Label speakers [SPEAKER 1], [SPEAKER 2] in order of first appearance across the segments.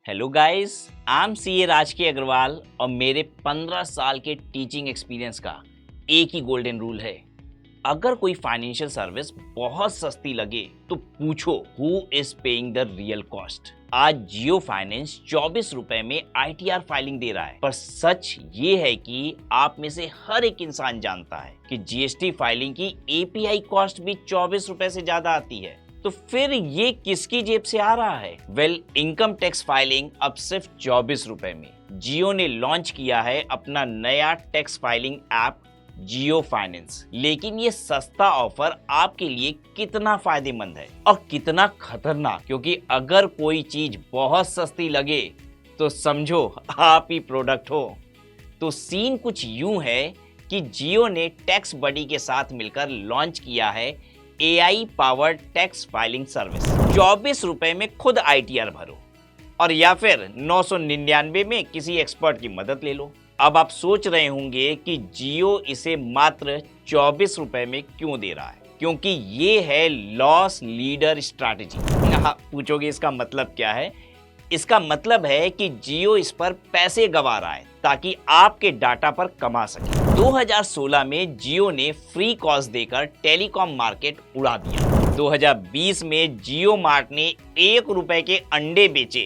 [SPEAKER 1] Hello guys, I am CA राजकी अग्रवाल और मेरे 15 साल के टीचिंग एक्सपीरियंस का एक ही गोल्डन रूल है। अगर कोई फाइनेंशियल सर्विस बहुत सस्ती लगे तो पूछो who is paying the real cost. आज जियो फाइनेंस 24 रुपए में आईटीआर फाइलिंग दे रहा है, पर सच ये है कि आप में से हर एक इंसान जानता है कि जीएसटी फाइलिंग की एपीआई कॉस्ट भी 24 रुपए से ज्यादा आती है। तो फिर ये किसकी जेब से आ रहा है? इनकम टैक्स फाइलिंग अब सिर्फ 24 रुपए में। जियो ने लॉन्च किया है अपना नया टैक्स फाइलिंग ऐप जियो फाइनेंस। लेकिन ये सस्ता ऑफर आपके लिए कितना फायदेमंद है और कितना खतरनाक, क्योंकि अगर कोई चीज बहुत सस्ती लगे तो समझो आप ही प्रोडक्ट हो। तो सीन कुछ यूं है कि जियो ने टैक्स बडी के साथ मिलकर लॉन्च किया है AI powered tax filing service. 24 रुपए में खुद आईटीआर भरो और या फिर 999 में किसी एक्सपर्ट की मदद ले लो। अब आप सोच रहे होंगे कि जियो इसे मात्र 24 रुपए में क्यों दे रहा है, क्योंकि ये है लॉस लीडर स्ट्रैटेजी। पूछोगे इसका मतलब क्या है? इसका मतलब है कि जियो इस पर पैसे गंवा रहा है ताकि आपके डाटा पर कमा सके। 2016 में जियो ने फ्री कॉल्स देकर टेलीकॉम मार्केट उड़ा दिया। 2020 में जियो मार्ट ने 1 रुपए के अंडे बेचे।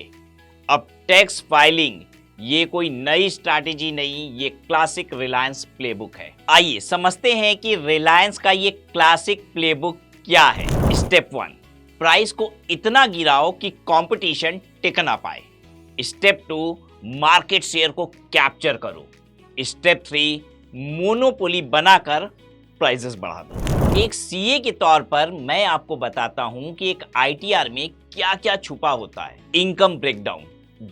[SPEAKER 1] अब टैक्स फाइलिंग ये कोई नई स्ट्रैटेजी नहीं, ये क्लासिक रिलायंस प्लेबुक है। आइए समझते हैं कि रिलायंस का ये क्लासिक प्लेबुक क्या है। स्टेप 1, प्राइस को इतना गिराओ कि कंपटीशन टिक ना पाए। स्टेप 2, मार्केट शेयर को कैप्चर करो। स्टेप 3, मोनोपोली बनाकर प्राइसेस बढ़ा दो। एक सीए के तौर पर मैं आपको बताता हूं कि एक आईटीआर में क्या क्या छुपा होता है। इनकम ब्रेकडाउन,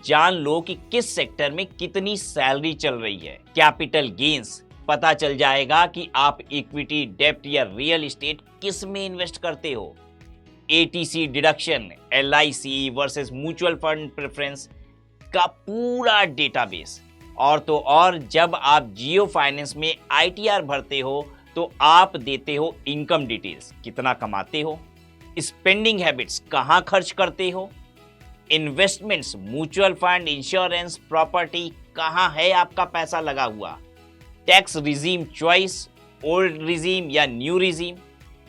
[SPEAKER 1] जान लो कि किस सेक्टर में कितनी सैलरी चल रही है। कैपिटल गेन्स, पता चल जाएगा कि आप इक्विटी, डेब्ट या रियल एस्टेट किस में इन्वेस्ट करते हो। Eighty C deduction, LIC versus mutual fund preference का पूरा डेटाबेस। और तो और जब आप जियो फाइनेंस में आईटीआर भरते हो तो आप देते हो इनकम डिटेल्स, कितना कमाते हो, स्पेंडिंग हैबिट्स, कहां खर्च करते हो, investments, mutual fund, insurance, property, कहां है आपका पैसा लगा हुआ, tax regime choice, old regime या न्यू रिजीम।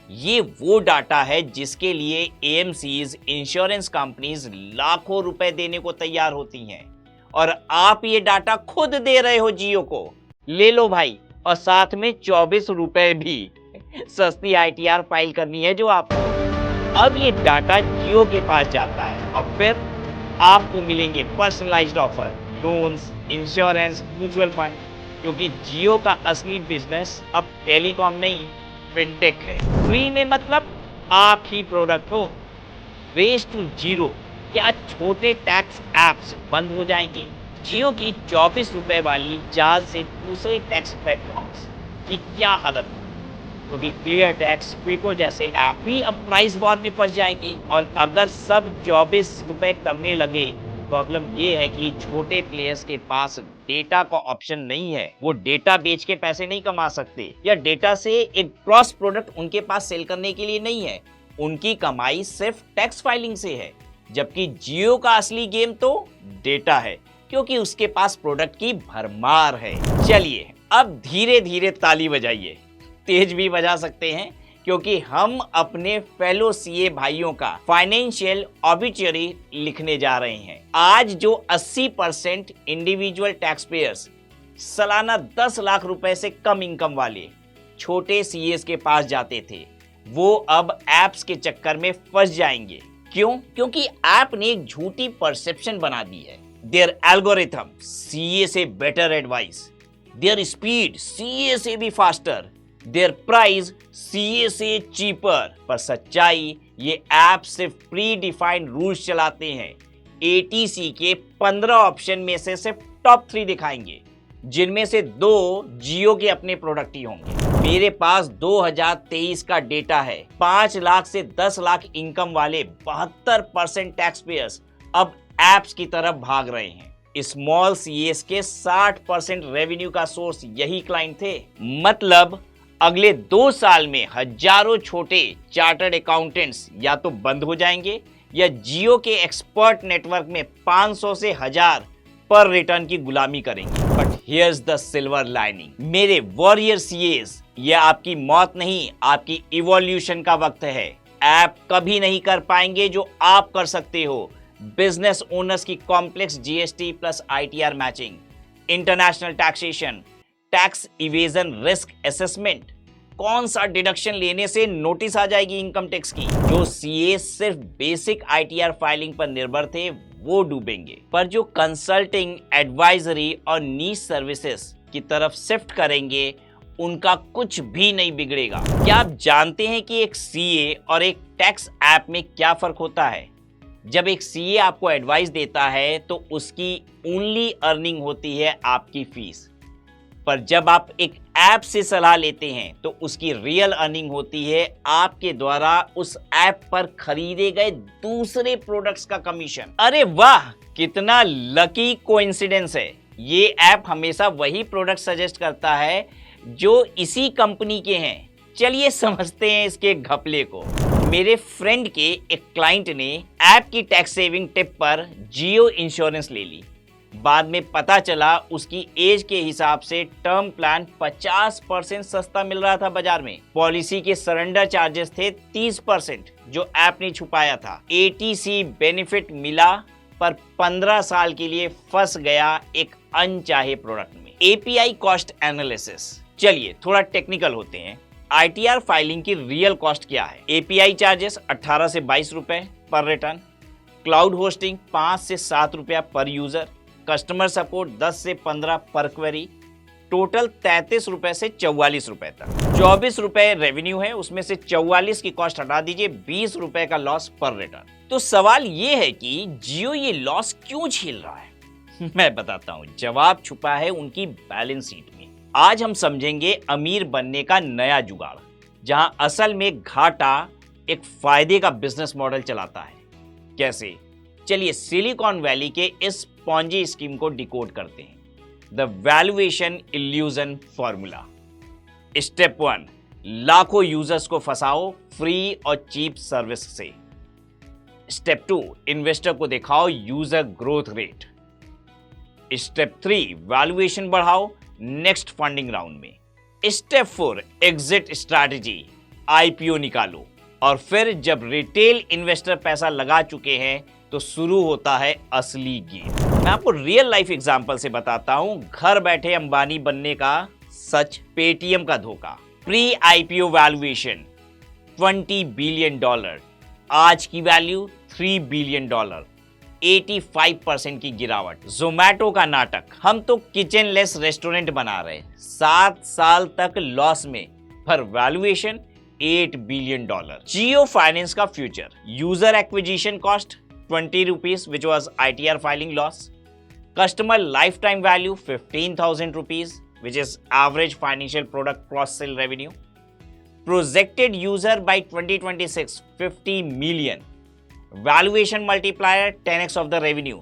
[SPEAKER 1] ये वो डाटा है जिसके लिए एएमसीज, इंश्योरेंस कंपनीज लाखों रुपए देने को तैयार होती हैं, और आप ये डाटा खुद दे रहे हो जियो को। ले लो भाई, और साथ में 24 रुपए भी। सस्ती आईटीआर फाइल करनी है जो आपको। अब ये डाटा जियो के पास जाता है और फिर आपको मिलेंगे personalised offer, loans, insurance, mutual fund, क्योंकि जियो का असली बिजनेस अब टेलीकॉम नहीं, फिनटेक है। फ्री में मतलब आप ही प्रोडक्ट हो। रेस टू जीरो, क्या छोटे टैक्स एप्स बंद हो जाएंगे? जियो की 24 रुपए वाली चार्ज से दूसरे टैक्स प्लेटफॉर्म्स की क्या हालत हो? क्योंकि क्लियर टैक्स, क्विको जैसे ऐप भी अब प्राइस वॉर में फंस जाएंगे। और अगर सब 24 रुपए करने लगे, प्रॉब्लम ये है कि छोटे प्लेयर्स के पास डेटा का ऑप्शन नहीं है। वो डेटा बेच के पैसे नहीं कमा सकते, या डेटा से एक क्रॉस प्रोडक्ट उनके पास सेल करने के लिए नहीं है। उनकी कमाई सिर्फ टैक्स फाइलिंग से है। जबकि जियो का असली गेम तो डेटा है, क्योंकि उसके पास प्रोडक्ट की भरमार है। चलिए अब धीरे धीरे ताली बजाइए, तेज भी बजा सकते हैं, क्योंकि हम अपने फेलो सीए भाइयों का फाइनेंशियल ऑबिचुअरी लिखने जा रहे हैं। आज जो 80% इंडिविजुअल टैक्स पेयर्स सालाना 10 लाख रुपए से कम इनकम वाले छोटे सीएस के पास जाते थे, वो अब एप्स के चक्कर में फंस जाएंगे। क्यों? क्योंकि ऐप ने एक झूठी परसेप्शन बना दी है। देयर एल्गोरिथम, सीए से better advice, there speed, CA से भी फास्टर, देयर प्राइस, सीए से चीपर। पर सच्चाई, ये ऐप सिर्फ प्री डिफाइंड रूल्स चलाते हैं। एटीसी के 15 ऑप्शन में से सिर्फ टॉप 3 दिखाएंगे, जिनमें से 2 जियो के अपने प्रोडक्ट ही होंगे। मेरे पास 2023 का डेटा है। 5 लाख से 10 लाख इनकम वाले 72% टैक्स पेयर्स अब एप्स की तरफ भाग रहे हैं। स्मॉल सीएस के 60% रेवेन्यू का सोर्स यही क्लाइंट थे। मतलब अगले 2 साल में हजारों छोटे चार्टर्ड अकाउंटेंट्स या तो बंद हो जाएंगे या जियो के एक्सपर्ट नेटवर्क में 500 से 1000 पर रिटर्न की गुलामी करेंगे। But here's the silver lining, मेरे वॉरियर सीएस, यह आपकी मौत नहीं, आपकी इवोल्यूशन का वक्त है। ऐप कभी नहीं कर पाएंगे जो आप कर सकते हो। बिजनेस ओनर्स की complex GST plus ITR matching, international taxation, tax evasion risk assessment, कौन सा डिडक्शन लेने से नोटिस आ जाएगी इनकम टैक्स की। जो सीए सिर्फ बेसिक आईटीआर फाइलिंग पर निर्भर थे वो डूबेंगे, पर जो कंसल्टिंग, एडवाइजरी और नीश सर्विसेज की तरफ शिफ्ट करेंगे उनका कुछ भी नहीं बिगड़ेगा। क्या आप जानते हैं कि एक सीए और एक टैक्स ऐप में क्या फर्क होता है? जब एक सीए आपको एडवाइस देता है तो उसकी ओनली अर्निंग होती है आपकी फीस, पर जब आप एक ऐप से सलाह लेते हैं तो उसकी रियल अर्निंग होती है आपके द्वारा उस ऐप पर खरीदे गए दूसरे प्रोडक्ट्स का कमीशन। अरे वाह, कितना लकी कोइंसिडेंस है। ये ऐप हमेशा वही प्रोडक्ट सजेस्ट करता है जो इसी कंपनी के हैं। चलिए समझते हैं इसके घपले को। मेरे फ्रेंड के एक क्लाइंट ने ऐप की टैक्स सेविंग टिप पर जियो इंश्योरेंस ले ली। बाद में पता चला उसकी एज के हिसाब से टर्म प्लान 50% सस्ता मिल रहा था बाजार में। पॉलिसी के सरेंडर चार्जेस थे 30% जो ऐप ने छुपाया था। एटीसी बेनिफिट मिला पर 15 साल के लिए फंस गया एक अनचाहे प्रोडक्ट में। एपीआई कॉस्ट एनालिसिस, चलिए थोड़ा टेक्निकल होते हैं। आईटीआर फाइलिंग की रियल कॉस्ट क्या है? एपीआई चार्जेस 18 से 22 रुपए पर रिटर्न, क्लाउड होस्टिंग 5 से 7 रुपया पर यूजर, कस्टमर सपोर्ट 10 से 15 पर क्वेरी, टोटल 33 रुपए से 44 रुपए तक। 24 रुपए रेवेन्यू है, उसमें से 44 की कॉस्ट हटा दीजिए, 20 रुपए का लॉस पर रिटर्न। तो सवाल ये है कि जियो ये लॉस क्यों झेल रहा है? मैं बताता हूं, जवाब छुपा है उनकी बैलेंस शीट में। आज हम समझेंगे अमीर बनने का नया जुगाड़, जहां असल में घाटा एक फायदे का बिजनेस मॉडल चलाता है। कैसे? चलिए सिलिकॉन वैली के इस पॉन्जी स्कीम को डिकोड करते हैं। The valuation illusion formula. Step 1, लाखों यूजर्स को फंसाओ फ्री और चीप सर्विस से। स्टेप 2, इन्वेस्टर को दिखाओ user growth rate. Step 3, valuation बढ़ाओ नेक्स्ट फंडिंग राउंड में। स्टेप 4, एग्जिट स्ट्रैटेजी, आईपीओ निकालो। और फिर जब रिटेल इन्वेस्टर पैसा लगा चुके हैं तो शुरू होता है असली गेम। मैं आपको रियल लाइफ एग्जांपल से बताता हूं घर बैठे अंबानी बनने का सच, पेटीएम का धोखा। प्री आईपीओ वैल्यूएशन $20 बिलियन, आज की वैल्यू $3 बिलियन, 85% की गिरावट। जोमैटो का नाटक, हम तो किचन लेस रेस्टोरेंट बना रहे, 7 साल तक लॉस में, पर वैल्यूएशन $8 बिलियन। जियो फाइनेंस का future, user acquisition cost 20 rupees which was ITR filing loss, customer life time value 15,000 rupees which is average financial product cross sell revenue, projected user by 2026 50 मिलियन, valuation multiplier 10x of the revenue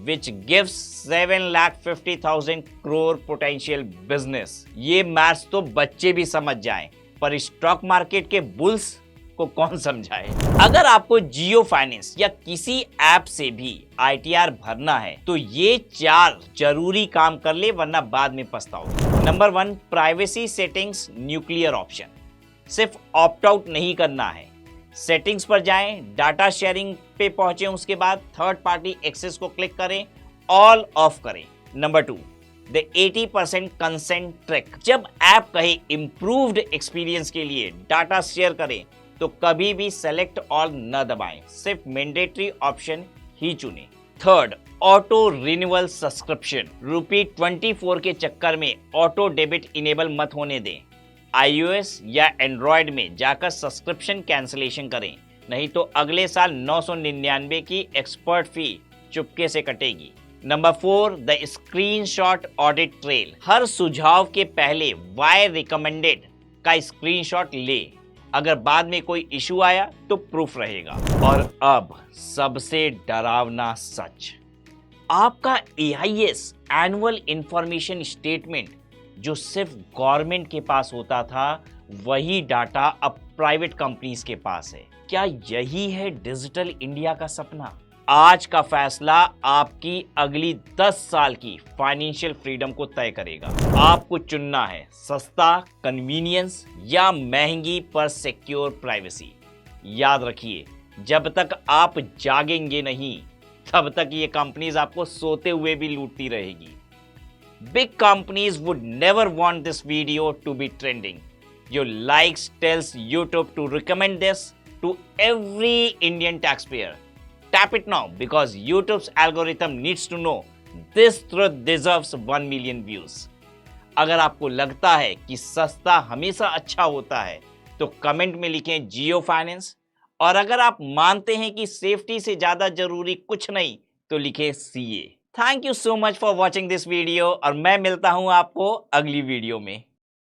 [SPEAKER 1] which gives 7,50,000 crore potential business। ये maths तो बच्चे भी समझ जाएं, पर stock market के bulls को कौन समझाए। अगर आपको जियो फाइनेंस या किसी ऐप से भी आईटीआर भरना है तो ये 4 जरूरी काम कर ले, वरना बाद में पछताओगे। Number 1, privacy settings nuclear option. सिर्फ ऑप्ट आउट नहीं करना है, सेटिंग्स पर जाएं, डाटा शेयरिंग पे पहुंचे, उसके बाद थर्ड पार्टी एक्सेस को क्लिक करें, ऑल ऑफ करें। Number 2, the 80% consent track. जब ऐप कहे इंप्रूव्ड एक्सपीरियंस के लिए डाटा शेयर करें तो कभी भी सेलेक्ट ऑल न दबाएं, सिर्फ मैंडेटरी ऑप्शन ही चुनें। Third, auto renewal subscription. ₹24 के चक्कर में ऑटो डेबिट इनेबल मत होने दें। iOS या एंड्रॉयड में जाकर सब्सक्रिप्शन कैंसिलेशन करें, नहीं तो अगले साल 999 की एक्सपर्ट फी चुपके से कटेगी। Number 4, the screenshot audit trail. हर सुझाव के पहले वाई रिकमेंडेड का स्क्रीनशॉट ले, अगर बाद में कोई इशू आया तो प्रूफ रहेगा। और अब सबसे डरावना सच, आपका AIS एनुअल इंफॉर्मेशन स्टेटमेंट जो सिर्फ गवर्नमेंट के पास होता था, वही डाटा अब प्राइवेट कंपनीज के पास है। क्या यही है डिजिटल इंडिया का सपना? आज का फैसला आपकी अगली 10 साल की फाइनेंशियल फ्रीडम को तय करेगा। आपको चुनना है सस्ता कन्वीनियंस या महंगी पर सिक्योर प्राइवेसी। याद रखिए, जब तक आप जागेंगे नहीं, तब तक ये कंपनीज आपको सोते हुए भी लूटती रहेगी। Big companies would never want this video to be trending. Your likes tells YouTube to recommend this to every Indian taxpayer. Tap it now because YouTube's algorithm needs to know this truth deserves 1 million views. अगर आपको लगता है कि सस्ता हमेशा अच्छा होता है तो कमेंट में लिखें जियो फाइनेंस, और अगर आप मानते हैं कि सेफ्टी से ज्यादा जरूरी कुछ नहीं तो लिखें CA. Thank you so much for watching this video और मैं मिलता हूं आपको अगली वीडियो में।